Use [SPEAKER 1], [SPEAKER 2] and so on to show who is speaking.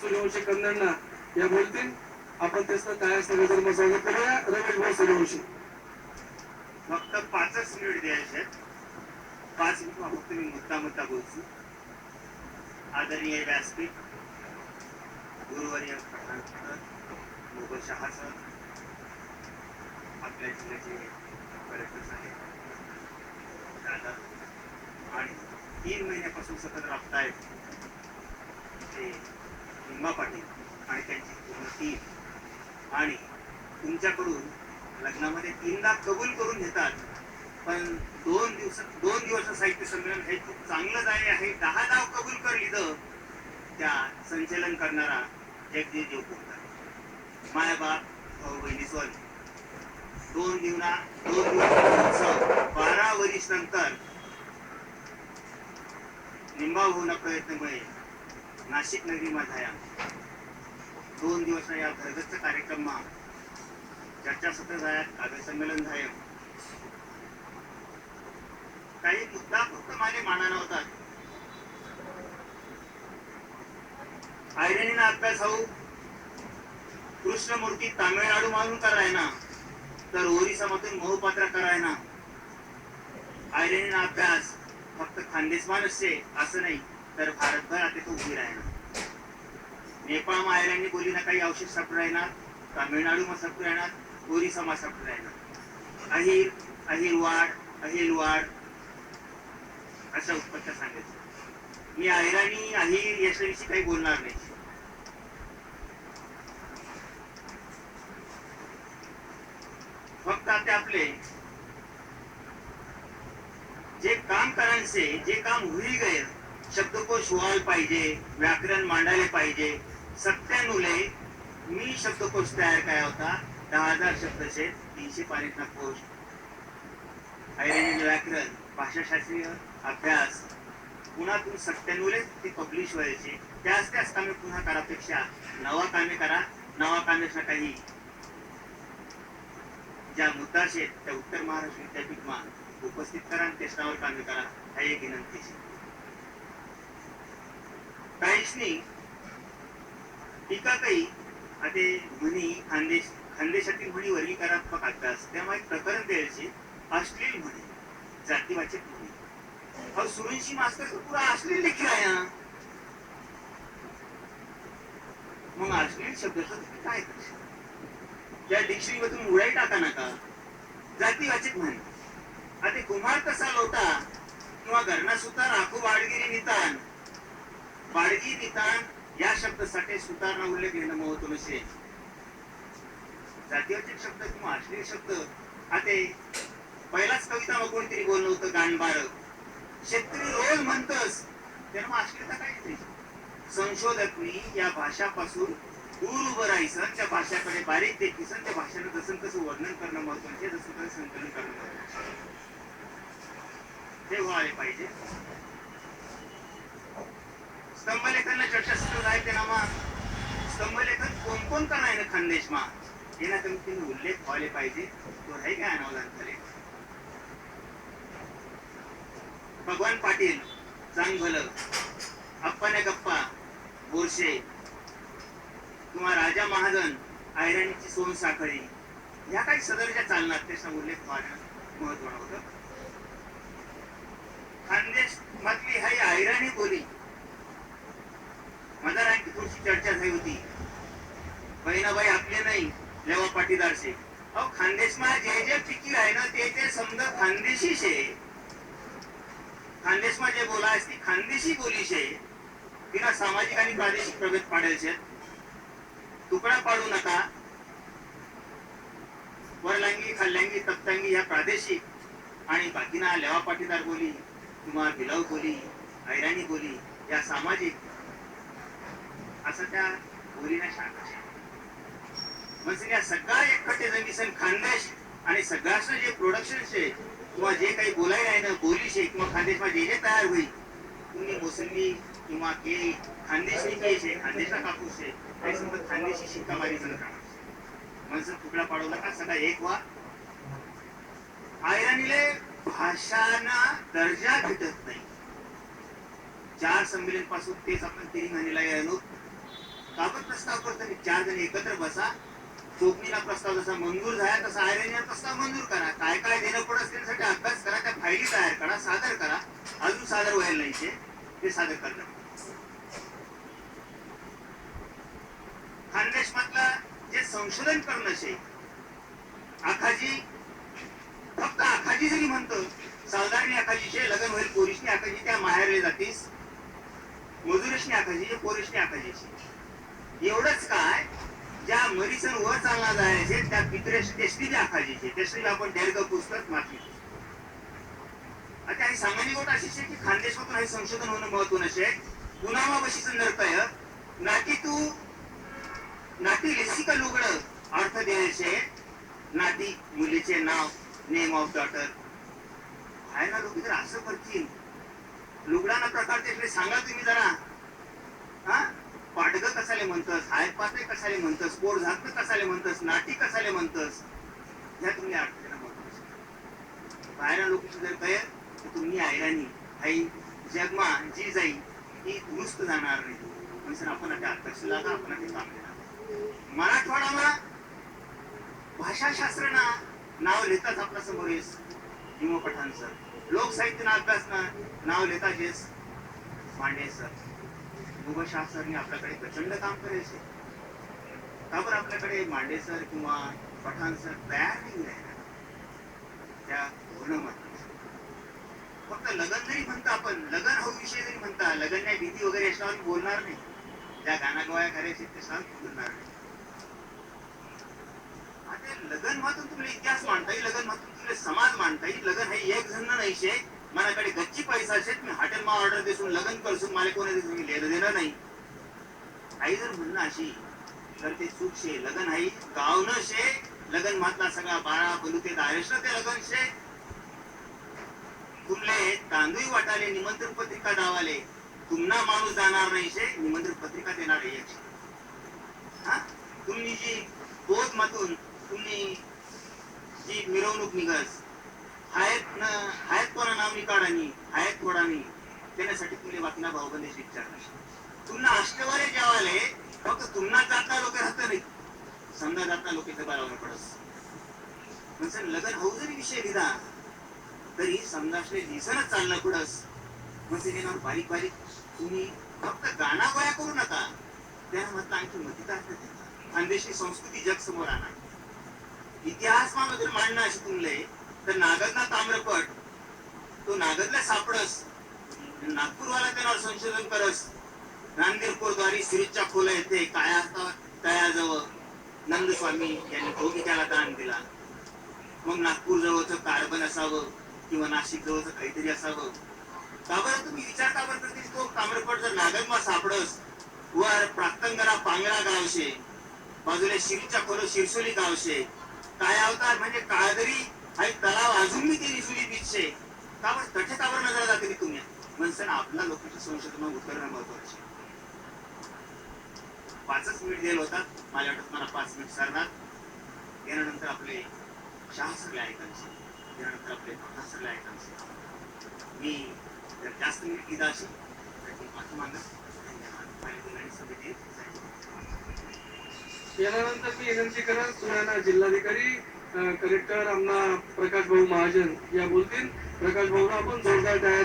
[SPEAKER 1] सूर्यवंशी कन्नडना या बोलतील. आपण त्याचं काय असतं जर स्वागत करूया. रमेश भाऊ सूर्यवंशी.
[SPEAKER 2] फक्त 5च मिनिट द्यायचे. 5 मिनिट फक्त मी मुद्दा बोलतो. आदरणीय व्यासपीठ, गुरुवर्य प्रधान मोगल शहा सर, आपल्या जिल्ह्याचे कलेक्टर साहेब दादा आणि 3 महिन्यापासून सतत राबतायत ते निंबा पाटील आणि त्यांची पूर्ण टीम. आणि तुमच्याकडून लग्नामध्ये 3दा कबूल करून घेतात, पण 2 दिवस साहित्य संमेलन हे खूप चांगलं आहे. 10 डाव कबूल कर लिहिलं त्या संचलन करणारा जगदीश देवपूरकर, माय बाप भाऊ बहिणी स्वर 2 दिवस 12 वर्ष नंतर निंबा होणं प्रयत्नामुळे नाशिक नगरी मध्ये 2 दिवस या घरगच्च कार्यक्रम चर्चासत्र झाल्या, काव्य संमेलन झाले. काही मुद्दा फक्त माझे मानानं होतात. आयरणीना अभ्यास हो कृष्णमूर्ती तामिळनाडू मानून कराय ना, तर ओरिसा मधून मोहपात्रा कराय ना. आयरणीना अभ्यास फक्त खानदेशमान असं नाही, तर भारतभर आता तो उभी राहणार. नेपाळ आयरणी बोली ना काही अवशेष सापडू राहणार, तामिळनाडू मा सापडू राहणार, ओरिसा मा सापडू राहणार. अहिरवाड अशा उत्पत्त्या सांगायचं. मी आयराणी अहिर याच्याविषयी काही बोलणार नाही. फक्त आता आपले जे काम करायचे, जे काम होई गए, शब्दकोश व्हायला पाहिजे, व्याकरण मांडायला पाहिजे. 97 मी शब्दकोश तयार केला होता. 10,000 शब्द से 300 पानीतना कोश. आयरणी व्याकरण भाषाशास्त्रीय अभ्यास पुन्हा तुम्ही 97 ते पब्लिश व्हायचे. त्याच कामे पुन्हा करापेक्षा नवा कामे करा. नवा कामेच्या काही ज्या मुद्दा आहेत त्या उत्तर महाराष्ट्र विद्यापीठमा उपस्थित करा आणि त्याच्यावर कामे करा. हा एक विनंती. काहीच टीका काही आता म्हणी खानदेशातील म्हणी वर्गीकरणात्मक अभ्यास, त्यामुळे प्रकरण द्यायचे अश्लील म्हणे, जातीवाचक म्हणे. और सुरंशी मास्तर तो पूरा अश्लील लिखी आहे. मग अश्लील शब्दाचा तुम्ही काय करशील? त्या डिक्शनरी मधून उडाई टाका नका. जातीवाचक म्हणे. आता कुमार कसा लोटा किंवा घरणा सुद्धा राखू बाडगी नितान या शब्दासाठी सुधारणा उल्लेख घेणं महत्व नसेल. जातीवाचक शब्द किंवा अश्लील शब्द आता पहिलाच कविता मग कोणतरी बोलणं होतं गाणबार शेतकरी रोज म्हणतस, त्यानं अश्लीलता काहीच नाही. संशोधकनी या भाषापासून दूर उभं राहायचं, त्या भाषाकडे बारीक देखील त्या भाषेनं जसं तसं वर्णन करणं महत्वाचे, जसं तसं संकलन करणं महत्वाचे. हे व्हायला पाहिजे. स्तंभलेखनला चर्चासत्र आहे ते नामा स्तंभलेखन कोण कोण कराय ना खानदेशमा येना कमी उल्लेख व्हायला पाहिजे. तो आहे काय अनावधान झाले. भगवान पाटील चांगभलं, अप्पाने गप्पा बोरशे किंवा राजा महाजन आयरणीची सोन साखळी या काही सदरच्या चालणार त्याचा उल्लेख व्हायला महत्वाचं होतं. खानदेश मधली ही आयराणी बोली मदारांची थोडीशी चर्चा झाली होती. बहिणाबाई आपले नाही लेवा पाटीदारशे. अहो खानदेशमा जे पिकी आहे ना ते समजा खानदेशी शे. खानदेशमा जे बोला असती खानदेशी बोली शे. तिला सामाजिक आणि प्रादेशिक प्रभेद पाडायचे. तुकडा पाडू नका. वरलांगी खाल्ल्यांगी तप्तांगी या प्रादेशिक आणि बाकीना लेवा पाटीदार बोली किंवा बिलाव बोली ऐराणी बोली या सामाजिक असं त्या बोलीना शाखा. म्हणजे या सगळ्या एकखट्टे जमीसन खानदेश आणि सगळ्याचं जे प्रोडक्शन शे किंवा जे काही बोलाय आहे ना बोली शे किंवा खानदेशमा जे तयार होईल तुम्ही मोसंबी किंवा केळी खानदेशी केळी शे, खानदेशा कापूस शे, काही समजा खानदेशी शिक्कामारी जण करा. म्हणजे तुकडा पाडू नका. सगळा एक व्हा. आयराणीले भाषाना दर्जा भेटत नाही. 4 संमेलन पासून तेच आपण 3 महिन्याला प्रस्ताव करतो, 4 जण एकत्र बसा, चोपणीला प्रस्ताव जसा मंजूर झाला तसा आयरनला प्रस्ताव मंजूर करा, काय काय देणं पडत त्यासाठी अभ्यास करा, त्या फायली तयार करा, सादर करा. अजून सादर व्हायला नाही ते सादर करणं. खानदेश मधलं जे संशोधन करणं शे आखाजी, फक्त आखाजी जरी म्हणतो, सावधानी आखाजीचे लग्न होईल पोरीशनी आखाजी त्या माहेरले जातीस, मजुरेशनी आखाजी पोरीशनी आखाजीची. एवढंच काय, ज्या मरीसन वर चालला जायचे त्या पित्रेश तेसरी आखाजीचे, तेसरी आपण दीर्घ पुस्तक माती. आता ही सामान्य गोष्ट अशी आहे की खानदेशातून हे संशोधन होणं महत्त्वाचं आहे. पुनामा बशीचं नरकय नाटी तू नाटी लेसिका लुगडं अर्थ देण्याचे, नाती मुलीचे नाव, नेम ऑफ डॉटर. आहे ना लोक जर असं करतील, लुगडाना प्रकार ते सांगा तुम्ही जरा. हा, पाडग कसाले म्हणतस, हायपाते कसाले म्हणतस, पोट झाकण कसाले म्हणतस, नाटी कसाले म्हणतस, ह्या तुम्ही अर्थ देणं महत्वाचं. बाहेर लोक जर कळेल तर तुम्ही ऐराणी आई जगमा जी जाईल ती दुरुस्त जाणार नाही. म्हणजे आपण आता अध्यक्ष लागा, आपण ते काम देणार. मराठवाडाला भाषाशास्त्रना नाव लिहिताच आपल्या समोर येस हिमो पठाण सर, लोकसाहित्य अभ्यास ना नाव लिहिताच येस मांडे सर. भूगोलशास्त्राने आपल्याकडे प्रचंड काम करायचे, का बरं आपल्याकडे मांडे सर किंवा पठाण सर तयार नाही राहिला. त्या होणं महत्वाचं. फक्त लग्न जरी म्हणता आपण, लग्न हा विषय जरी म्हणता, लग्न नाही भीती वगैरे याच्यावर बोलणार नाही, त्या गाणागोळ्या करायचे त्याच्यावर बोलणार नाही. आता लग्न मातून तुम्हाला इतिहास मांडता येईल, लग्न मातून तुम्हाला समाज मांडता येईल. लग्न हे एक जण नाही शे, माझ्याकडे गच्ची पैसा शे, मी हॉटेल मा ऑर्डर देसून लग्न करसून मला कोणी तुम्ही लेणं देणं नाही. काही जर म्हणणं अशी तर ते चूक शे. लग्न हाई गाव न शे, लग्न मातला सगळा बाळा बलुते दारेश ते लग्न शे. तुमले तांदूळ वाटाले, निमंत्रण पत्रिका दावाले, तुम्हाला माणूस जाणार नाही शे, निमंत्रण पत्रिका देणार एक शे. हा, तुम्ही जी बोध मातून तुम्ही जी मिरवणूक निघस, हायत कोणा नाव निकाडानी, हायत थोडानी, त्यासाठी तुले वाकना भाऊबंदेशी विचारणार. तुम्हाला अष्टवारे जेवाले फक्त तुम्हाला जाता लोक राहत नाही, समजा जाता लोक इथे बरावं पडस. म्हणजे लग्न होऊ जरी विषय दिला तरी समजाशले दिसनच चाललं पुढंच. म्हणजे त्यावर बारीक बारीक तुम्ही फक्त गाणा गोळा करू नका, त्याला म्हटलं आणखी मतितार्थ देता, खानदेशी संस्कृती जग समोर आणा. इतिहास मा जर मांडणं अशी तुमले तर नागदला ताम्रपट तो नागदला सापडस, नागपूरवाला त्यावर संशोधन करस. नांदेडपूरद्वारी सिरीजच्या खोला येथे काय असता तयाजवळ नंदस्वामी यांनी भोगिकाला दान दिला. मग नागपूर जवळचं कार्बन असावं किंवा नाशिक जवळचं काहीतरी असावं. का बरं तुम्ही विचार का बरं करते, तो ताम्रपट जर नागदमा सापडस, वर प्राक्तंगरा पांगळा गावशे, बाजूला शिरीच्या खोल शिरसोली गावशे, काय अवतार म्हणजे काळदरी हा तलाव अजून मी ते रिसुली बीचशे. का बरं तठे का बरं नजर जाते तुम्ही म्हणजे आपला लोकांच्या संशोधनात उतरणं महत्वाचे. 5च मिनिट दिले होतात, माझ्या वाटत मला 5 मिनिट सरणार. त्यानंतर आपले शाह सगळे ऐकायचे, त्यानंतर आपले प्रकाश सगळे ऐकायचे. मी जर जास्त मिनिट दिला असेल तर माफी मागत.
[SPEAKER 1] यानंतर मी विनंती करा सुनाना जिल्हाधिकारी कलेक्टर आमना प्रकाश भाऊ महाजन या बोलतील. प्रकाश भाऊला आपण जोरदार टाळ्या